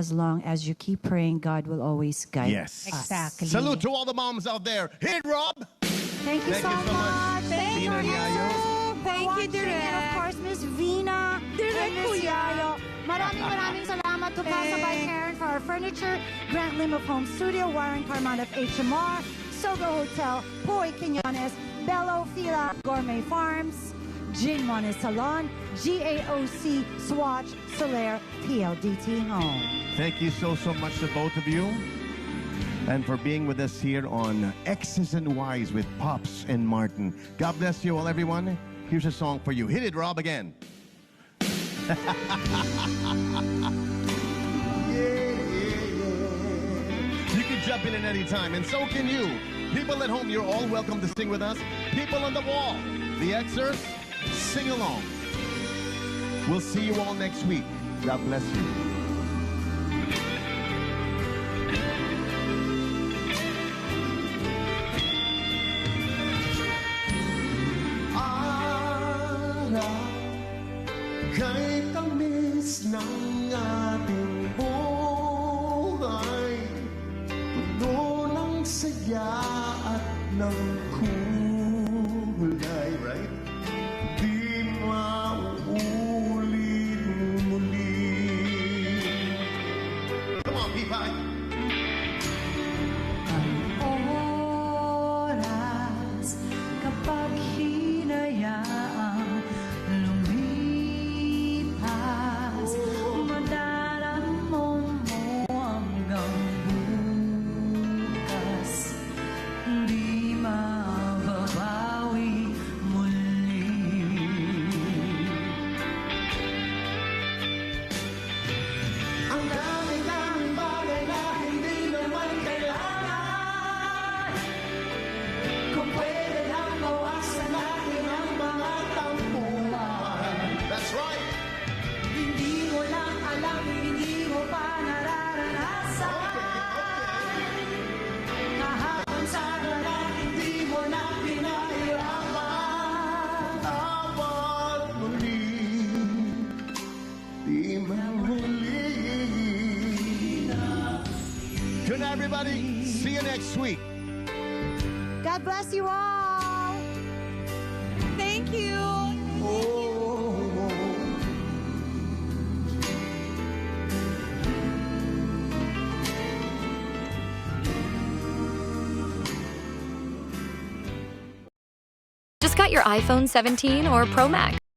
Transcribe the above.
as long as you keep praying, God will always guide Yes. us. Exactly. Salute to all the moms out there. Hit Rob. Thank you Thank so you so much. much. Thank Tina you. Yayo. Thank you, And of Direk. course, Miss Vina Direk and Miss Kuya. Yayo. Maraming salamat to Plaza by Karen for our furniture, Grant Lim of Home Studio, Warren Carman of HMR, Sogo Hotel, Poy Quinones, Bello Fila Gourmet Farms, Jin Mones Salon, GAOC Swatch Solaire PLDT Home. Thank you so much to both of you. And for being with us here on X's and Y's with Pops and Martin. God bless you all, everyone. Here's a song for you. Hit it, Rob, again. You can jump in at any time, and so can you. People at home, you're all welcome to sing with us. People on the wall, the Xers, sing along. We'll see you all next week. God bless you. Kay tamis ng ating buhay, puno ng saya at ng kulay, right? Di mauulit muli. Come on, P5. Oras kapag hinayaang lumipas, madaramo mo hanggang bukas, di mababawi muli. Ang daming bagay na hindi naman kailangan. Kung pwede lang bawasan natin ang mga tampuhan. That's right. Hindi mo lang alam, hindi mo pa nararanasan. Kahapon sana lang, hindi mo na pinahirapan. Dapat muli, di mahuli. Good night, everybody. See you next week. God bless you all. Thank you. Just got your iPhone 17 or Pro Max,